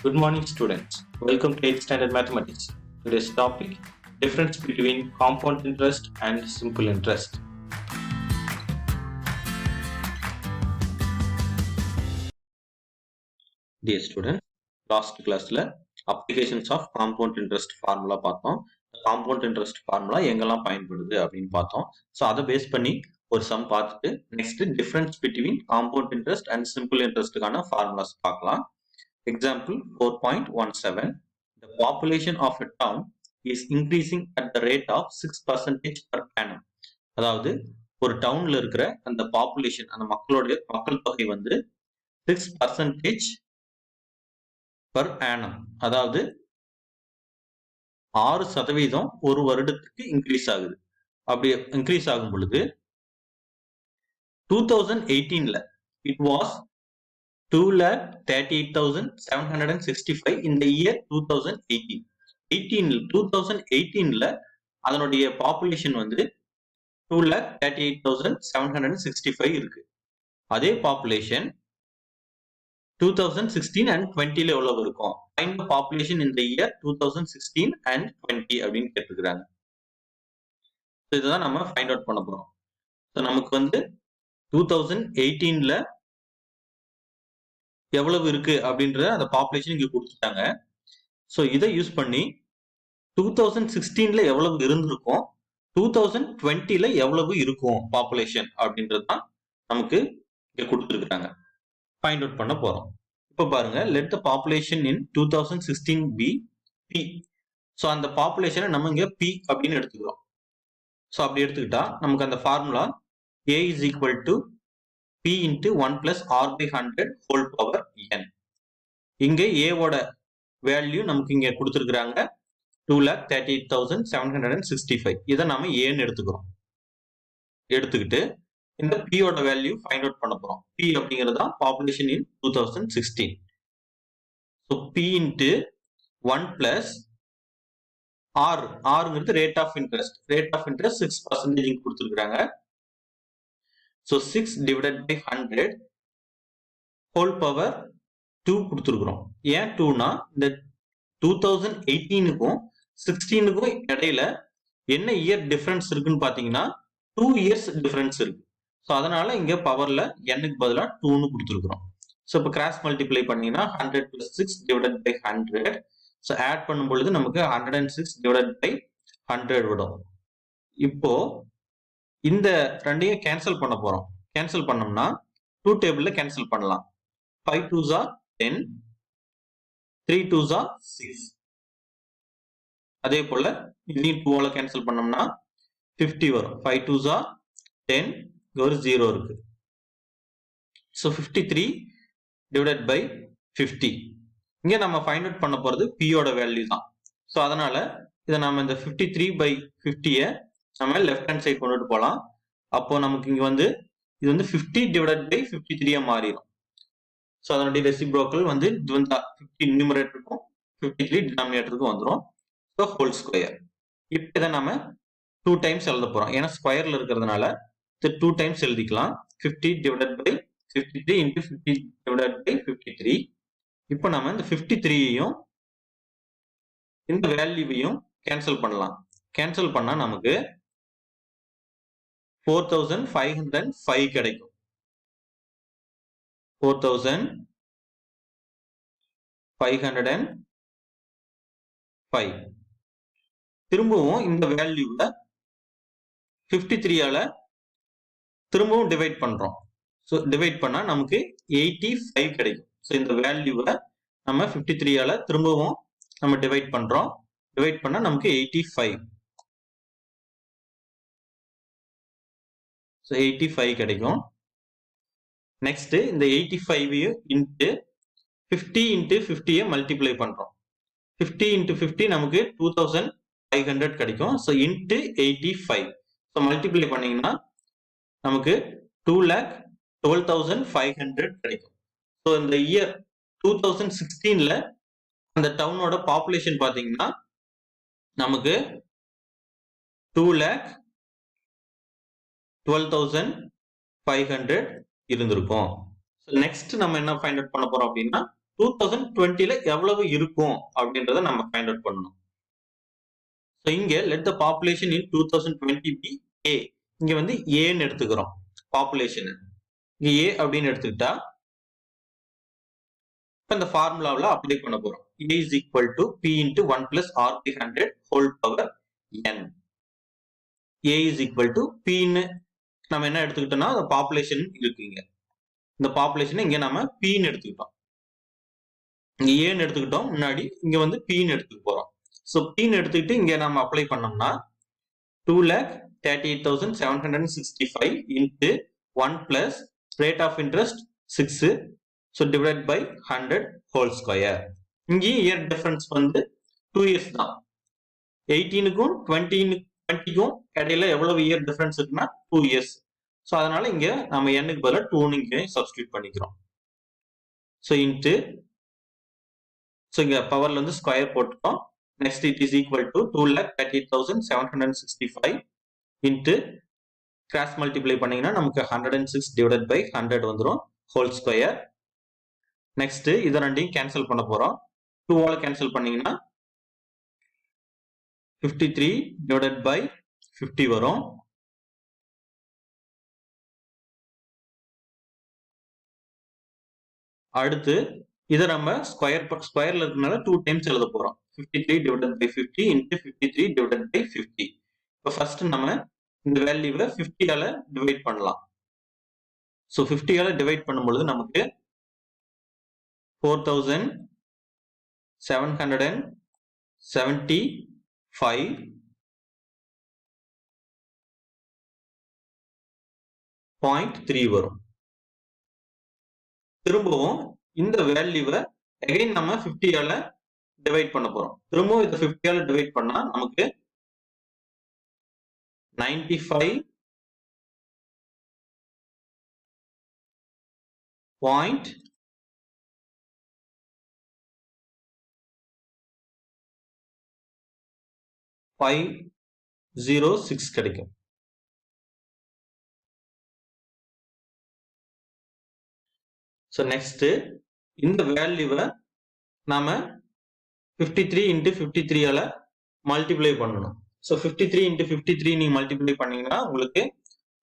Good morning, students. Welcome to 8th Standard Mathematics. Today's topic: difference between compound interest and simple interest. Dear students, last classல applications of compound interest formula பார்த்தோம். compound interest formula எங்கெல்லாம் பயன்படுது அப்படின்னு பார்த்தோம். So அதை base பண்ணி ஒரு sum பார்த்துட்டு next difference between compound interest and simple இன்ட்ரெஸ்ட்டுக்கான ஃபார்முலாஸ் பார்க்கலாம். Example 4.17. The population of a town is increasing at the rate of 6% per annum. அதாவது ஒரு டவுன்ல இருக்கிற அந்த பாப்புலேஷன், அந்த மக்கள் தொகை வந்து 6% per annum, அதாவது 6% ஒரு வருடத்துக்கு இன்க்ரீஸ் ஆகுது. அப்படி இன்க்ரீஸ் ஆகும் பொழுது 2018ல it was 2,38,765 in the year 2018. 2018ல அதனுடைய பாப்புலேஷன் வந்து 2,38,765 இருக்கு. அதே பாப்புலேஷன் 2016 and 20ல எவ்வளவு இருக்கும்? Find the population in the year 2016 and 20 அப்படின்னு கேட்டிருக்கிறாங்க. இதுதான் நம்ம ஃபைண்ட் அவுட் பண்ண போறோம். நமக்கு வந்து 2018ல எவ்வளவு இருக்கு அப்படின்ற அந்த பாப்புலேஷன் இங்க கொடுத்துட்டாங்க. ஸோ இதை யூஸ் பண்ணி 2016ல எவ்வளவு இருந்திருக்கும், 2020ல எவ்வளவு இருக்கும் பாப்புலேஷன் அப்படின்றது தான் நமக்கு இங்க கொடுத்துருக்காங்க. ஃபைண்ட் அவுட் பண்ண போறோம். இப்போ பாருங்க, let the population in 2016 be P. So அந்த பாப்புலேஷனை நம்ம இங்க பி அப்படின்னு எடுத்துக்கிறோம். ஸோ அப்படி எடுத்துக்கிட்டா நமக்கு அந்த formula A is equal to P into 1 plus R by 100 whole power n. இங்க A ஓட வேல்யூ நமக்கு இங்க கொடுத்துருக்காங்க 2,38,765. இதை நாம ஏன்னு எடுத்துக்கிறோம். எடுத்துக்கிட்டு இந்த P ஓட வேல்யூ ஃபைண்ட் அவுட் பண்ண போறோம். P அப்படிங்கிறது தான் population in 2016. So P into 1 plus R. Rங்கிறது rate of interest. Rate of interest 6% கொடுத்துருக்காங்க. So 6 divided by 100 whole power 2 கொடுத்துருக்குறோம். ஏன் 2னா இந்த 2018க்கும் 16க்கும் இடையில என்ன இயர் டிஃபரன்ஸ் இருக்குன்னு பாத்தீங்கன்னா 2 years டிஃபரன்ஸ் இருக்கு. ஸோ அதனால இங்க பவர்ல n-க்கு பதிலா 2ன்னு கொடுத்துருக்குறோம். ஸோ இப்போ கிராஸ் மல்டிப்ளை பண்ணீங்கன்னா 100 plus 6 divided by 100. So add பண்ணும் பொழுது நமக்கு 106 divided by 100 விடும். இப்போ இந்த ரெண்டையும் கேன்சல் பண்ண போறோம். கேன்சல் பண்ணோம்னா 2 டேபிள்ல கேன்சல் பண்ணலாம். 5 2s are 10, 3 2s are 6. அதே போல இதையும் 2ஆல கேன்சல் பண்ணோம்னா 50 வரும். 5 2s are 10, ஒரு 0 இருக்கு. So 53 divided by 50. இங்க நம்ம ஃபைண்ட் அவுட் பண்ண போறது P ஓட வேல்யூ தான். ஸோ அதனால இதை நம்ம இந்த 53 by 50ய நம்ம லெஃப்ட் ஹேண்ட் சைட் கொண்டுட்டு போகலாம். அப்போ நமக்கு இங்க வந்து இது வந்து 50 divided by 53 மாறிடும். ஸோ அதனுடைய ரெசிப்ரோக்கல் வந்து இது வந்து 50 நியூமரேட்டருக்கும் 53 டினாமினேட்டருக்கும் வந்துடும். So whole square. இப்போ இதை நம்ம 2 டைம்ஸ் எழுத போறோம். ஏன்னா ஸ்கொயர்ல இருக்கிறதுனால இது 2 டைம்ஸ் எழுதிக்கலாம். 50 divided by 53 into 50 divided by 53. இப்போ நம்ம இந்த 53யையும் இந்த வேல்யூவையும் கேன்சல் பண்ணலாம். கேன்சல் பண்ணா நமக்கு 4505 கிடைக்கும். 4505. திரும்பவும் இந்த வேல்யூல 53ஆல திரும்பவும் டிவைட் பண்றோம். ஸோ டிவைட் பண்ணா நமக்கு 85 கிடைக்கும். ஸோ இந்த வேல்யூவை நம்ம 53ஆல திரும்பவும் நம்ம டிவைட் பண்றோம். டிவைட் பண்ணா நமக்கு 85. ஸோ 85 கிடைக்கும். நெக்ஸ்ட் இந்த 85 இன்ட்டு 50 இன்ட்டு 50யை மல்டிப்ளை பண்றோம். 50 இன்ட்டு 50 நமக்கு 2500 கிடைக்கும். So into 85. ஸோ மல்டிப்ளை பண்ணீங்கன்னா நமக்கு 2,12,500 கிடைக்கும். ஸோ இந்த இயர் 2016ல அந்த டவுனோட பாப்புலேஷன் பாத்தீங்கன்னா நமக்கு 2,12,500 இருந்திருக்கும். நெக்ஸ்ட் நம்ம என்ன ஃபைண்ட் அவுட் பண்ண போறோம் அப்படின்னா 2020ல எவ்வளவு இருக்கும் அப்படின்றத நம்ம ஃபைண்ட் அவுட் பண்ணணும். ஸோ இங்க let the population in 2020 be A. இங்க வந்து ஏன்னு எடுத்துக்கிறோம் பாப்புலேஷன். இங்க ஏ அப்படின்னு எடுத்துக்கிட்டா இந்த ஃபார்முலாவில் அப்ளை பண்ண போறோம். A is equal to P into 1 plus R by 100 whole power n. A is equal to P ன்னு நம்ம என்ன எடுத்துக்கிட்டோம்னா பாப்புலேஷன் இருக்குங்க. இந்த பாப்புலேஷன் இங்க நம்ம P ன்னு எடுத்துக்கிட்டோம். இங்க ஏன்னு எடுத்துக்கிட்டோம் முன்னாடி, இங்க வந்து P ன்னு எடுத்துக்க போறோம். ஸோ P ன்னு எடுத்துக்கிட்டு இங்க நம்ம அப்ளை பண்ணோம்னா 2,38,765 into 1 plus rate of interest 6. So divided by 100 whole square. இங்கே year difference வந்து 2 years தான். 18க்கும் 20க்கும் இடையில எவ்வளவு year difference இருக்குன்னா 2 years. So அதனால இங்க நம்ம n-க்கு பதிலா 2 இங்க substitute பண்ணிக்கிறோம். So into so இங்க பவர்ல வந்து ஸ்கொயர் போட்டுட்டோம். Next it is equal to 2,38,765 into cross multiply பண்ணீங்கன்னா நமக்கு 106 divided by 100 வந்துரும் whole square. Next இத ரெண்டையும் கேன்சல் பண்ண போறோம். 2 ஆல கேன்சல் பண்ணீங்கன்னா 53 divided by 50 வரும். அடுத்து இத நம்ம ஸ்கொயர்ல இருக்கனால 2 டைம்ஸ் எழுத போறோம். 53 divided by 50 into 53 divided by 50. இப்போ ஃபர்ஸ்ட் நம்ம இந்த வேல்யூவை 50 ஆல டிவைட் பண்ணலாம். சோ 50 ஆல டிவைட் பண்ணும்போது நமக்கு 4,775.3 வரும். திரும்பவும் இந்த வேல்யூவை அகைன் நம்ம 50 ஆல டிவைட் பண்ண போறோம். திரும்பவும் இத 50 ஆல டிவைட் பண்ணா நமக்கு 95.506 கிடைக்கும். So next இந்த வேல்யூவை நாம 53 into 53 ஆல மல்டிப்ளை பண்ணணும். So 53 into 53 நீங்க மல்டிப்ளை பண்ணீங்கன்னா உங்களுக்கு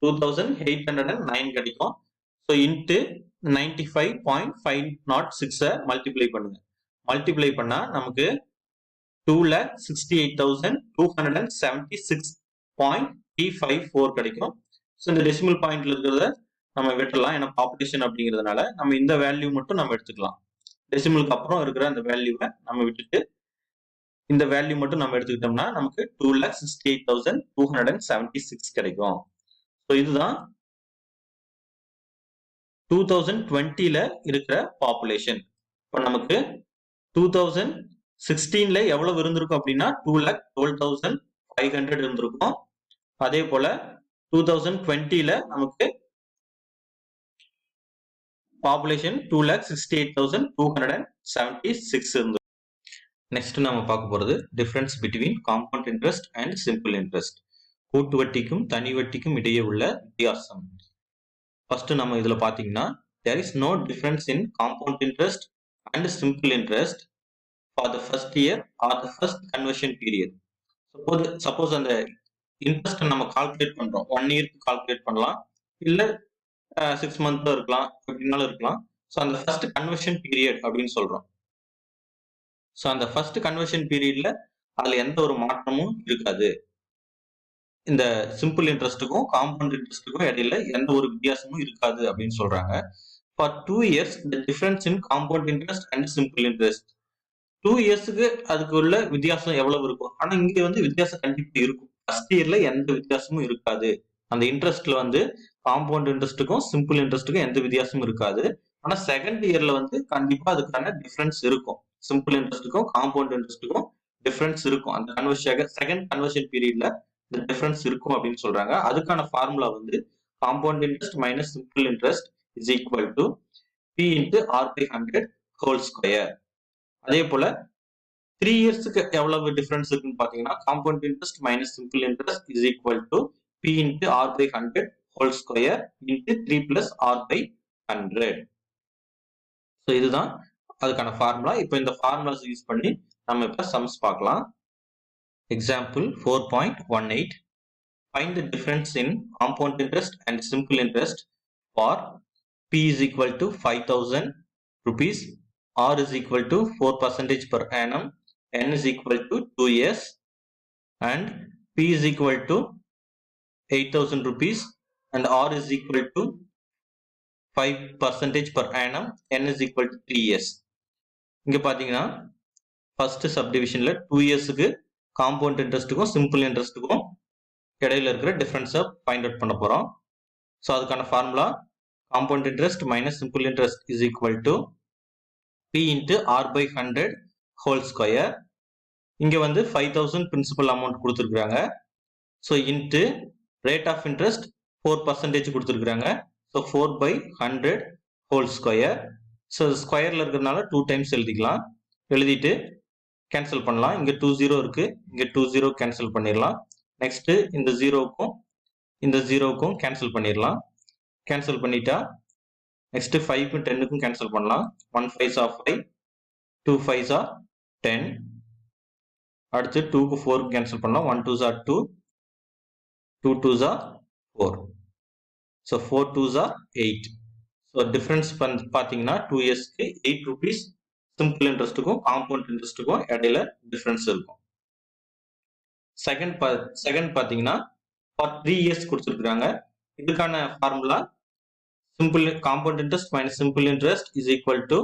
2809 கிடைக்கும். So into 95.506 மல்டிப்ளை பண்ணுங்க. மல்டிப்ளை பண்ணா நமக்கு 2,68,276.354 கிடைக்கும். ஸோ இந்த டெசிமல் பாயிண்ட்ல இருக்கிறத நம்ம விட்டுலாம், ஏன்னா பாப்புலேஷன் அப்படிங்கிறதுனால நம்ம இந்த வேல்யூ மட்டும் நம்ம எடுத்துக்கலாம். டெசிமலுக்கு அப்புறம் இருக்கிற அந்த வேல்யூவை நம்ம விட்டுட்டு இந்த வேல்யூ மட்டும் நம்ம எடுத்துக்கிட்டோம்னா நமக்கு 2,68,276 கிடைக்கும். ஸோ இதுதான் 2020ல இருக்கிற பாப்புலேஷன். இப்போ நமக்கு 2016ல எவ்வளவு இருந்திருக்கும் அப்படின்னா 2,12,500 இருந்திருக்கும். அதே போல 2020ல நமக்கு பாப்புலேஷன் 2,68,276 இருந்தது. நெக்ஸ்ட் நாம பார்க்க போறது difference between compound interest and simple interest. கூட்டு வட்டிக்கும் தனி வட்டிக்கும் இடையே உள்ள வித்தியாசம். ஃபர்ஸ்ட் நம்ம இதுல பாத்தீங்கன்னா there is no difference in compound interest and simple interest for the first year or the first conversion period. Suppose அந்த இன்ட்ரெஸ்ட் நம்ம கால்குலேட் பண்றோம், 1 இயர்க்கு கால்குலேட் பண்ணலாம், இல்ல 6 மந்த்ல இருக்கலாம், எப்படினாலும் இருக்கலாம். ஸோ அந்த ஃபர்ஸ்ட் கன்வர்ஷன் பீரியட் அப்படின்னு சொல்றோம். ஸோ அந்த ஃபர்ஸ்ட் கன்வர்ஷன் பீரியட்ல அதுல எந்த ஒரு மாற்றமும் இருக்காது. இந்த சிம்பிள் இன்ட்ரெஸ்ட்டுக்கும் காம்பவுண்ட் இன்ட்ரெஸ்ட்டுக்கும் இடையில எந்த ஒரு வித்தியாசமும் இருக்காது அப்படின்னு சொல்றாங்க. For 2 years the difference in compound interest and simple interest. 2 இயர்ஸ்க்கு அதுக்கு உள்ள வித்தியாசம் எவ்வளவு இருக்கும்? ஆனா இங்க வந்து வித்தியாசம் கண்டிப்பா இருக்கும். ஃபர்ஸ்ட் இயர்ல எந்த வித்தியாசமும் இருக்காது. அந்த இன்ட்ரெஸ்ட்ல வந்து காம்பவுண்ட் இன்ட்ரெஸ்ட்டுக்கும் சிம்பிள் இன்ட்ரெஸ்ட்டுக்கும் எந்த வித்தியாசமும் இருக்காது. ஆனா செகண்ட் இயர்ல வந்து கண்டிப்பா அதுக்கான டிஃபரன்ஸ் இருக்கும். சிம்பிள் இன்ட்ரெஸ்ட்டுக்கும் காம்பவுண்ட் இன்ட்ரெஸ்ட்டுக்கும் டிஃபரன்ஸ் இருக்கும். அந்த செகண்ட் கன்வர்ஷன் பீரியட்ல இந்த டிஃபரன்ஸ் இருக்கும் அப்படின்னு சொல்றாங்க. அதுக்கான ஃபார்முலா வந்து compound interest minus simple interest is equal to P into R by 100 whole square. அதே போல 3 இயர்ஸ்க்கு எவ்வளவு டிஃபரன்ஸ் இருக்குன்னு பாத்தீங்கன்னா compound interest minus simple interest is equal to P into R by 100 whole square into 3 plus R by 100. So இதுதான் அதுக்கான formula. இப்போ இந்த ஃபார்முலாஸ் யூஸ் பண்ணி நம்ம இப்போ சம்ஸ் பார்க்கலாம். Example 4.18. Find the difference in compound interest and simple interest for P is equal to 5,000 rupees, R is equal to 4% per annum, N is equal to 2 years, and P is equal to 8,000 rupees and R is equal to 5% per annum, N is equal to 3 years. இங்க பாத்தீங்கன்னா first சப்டிவிஷன்ல 2 இயர்ஸ்க்கு compound இன்ட்ரெஸ்ட்டுக்கும் simple இன்ட்ரெஸ்ட்டுக்கும் இடையில இருக்கிற டிஃபரன்ஸை find out பண்ண போறோம். So அதுக்கான formula compound interest minus simple interest is equal to P into R by 100 whole square. இங்க வந்து 5,000 பிரின்சிபல் அமௌண்ட் கொடுத்துருக்காங்க. So into rate of interest 4% கொடுத்துருக்காங்க. So 4 by 100 whole square. So ஸ்கொயர்ல இருக்கிறதுனால 2 டைம்ஸ் எழுதிக்கலாம். எழுதிட்டு கேன்சல் பண்ணலாம். இங்க 2 0 இருக்கு, இங்க 2 0 கேன்சல் பண்ணிடலாம். நெக்ஸ்ட் இந்த ஜீரோக்கும் இந்த ஜீரோக்கும் கேன்சல் பண்ணிடலாம். கேன்சல் பண்ணிட்டா நெக்ஸ்ட் 5க்கும் 10க்கும் கேன்சல் பண்ணலாம். 1 5s are 5, 2 5s are 10. அடுத்து 2க்கு 4க்கு கேன்சல் பண்ணலாம். 1 2s are 2, 2 2s are 4. So 4 2s are 8. So difference பார்த்தீங்கன்னா 2 இயர்ஸ்க்கு 8 rupees சிம்பிள் இன்ட்ரெஸ்ட்டுக்கும் காம்பவுண்ட் இன்ட்ரெஸ்ட்டுக்கும் இடையில டிஃபரன்ஸ் இருக்கும். செகண்ட் பார்த்தீங்கன்னா ஃபார் 3 இயர்ஸ் கொடுத்துருக்காங்க. இதுக்கான formula simple compound interest minus simple interest is equal to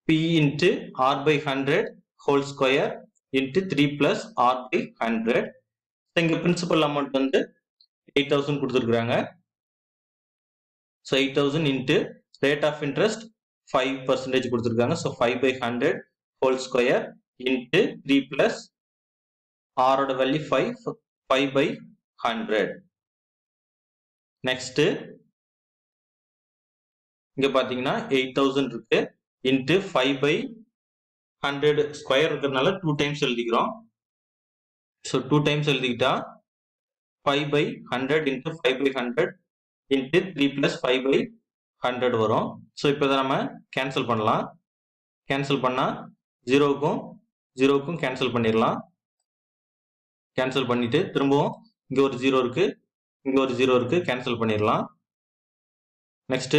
P into R by 100 whole square into 3 plus R by 100. இங்க principal amount வந்து 8,000 கொடுத்துருக்காங்க. So 8,000 into rate of interest 5% கொடுத்துருக்காங்க. So 5 by 100 whole square into 3 plus ஆரோட value 5 by 100. Next இங்க பாத்தீங்கன்னா 8,000 இருக்கு into 5 by 100 square இருக்கிறதுனால 2 times எழுதிக்கிறோம். ஸோ 2 டைம்ஸ் எழுதிக்கிட்டா 5 by 100 into 5 by 100 into 3 plus 5 by 100 வரும். ஸோ இப்போ இதை நம்ம கேன்சல் பண்ணலாம். கேன்சல் பண்ணா ஜீரோக்கும் கேன்சல் பண்ணிடலாம். கேன்சல் பண்ணிட்டு திரும்பவும் இங்க ஒரு 0 இருக்கு, இங்க ஒரு 0 இருக்கு, கேன்சல் பண்ணிடலாம். நெக்ஸ்ட்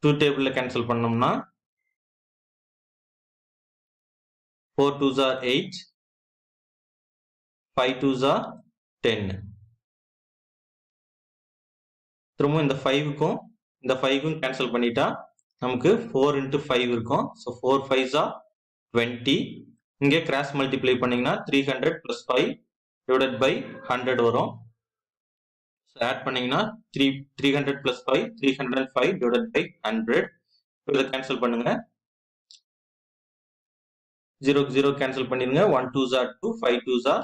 2 டேபிள்ல கேன்சல் பண்ணோம்னா 4 2s are 8, 5 2s are 10. திரும்பவும் இந்த 5க்கும் கேன்சல் பண்ணிட்டா நமக்கு 4 into 5 இருக்கும். So 4 5s are 20. இங்கே கிராஸ் மல்டிப்ளை பண்ணீங்கன்னா 300 plus 5 divided by 100 வரும். ஆட் பண்ணீங்கன்னா 300 plus 5 305 divided by 100. இதை கேன்சல் பண்ணுங்க. 0 0 கேன்சல் பண்ணிருங்க. 1 2s are 2, 5 2s are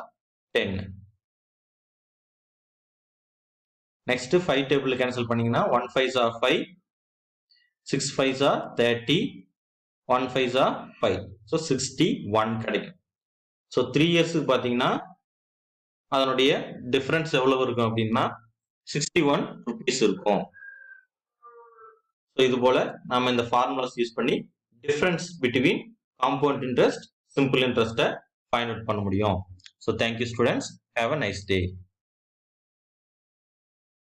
10. Next 5 table cancel பண்ணீங்கன்னா 1 5s are 5, 6 5s are 30, 1 5s are 5. So 61 கிடைக்கும். ஸோ 3 இயர்ஸுக்கு பார்த்தீங்கன்னா அதனுடைய டிஃபரன்ஸ் எவ்வளவு இருக்கும் அப்படின்னா 61 rupees இருக்கும். ஸோ இது போல நாம இந்த ஃபார்முலாஸ் யூஸ் பண்ணி difference between compound interest simple இன்ட்ரெஸ்ட்டை ஃபைண்ட் அவுட் பண்ண முடியும். So thank you students, have a nice day.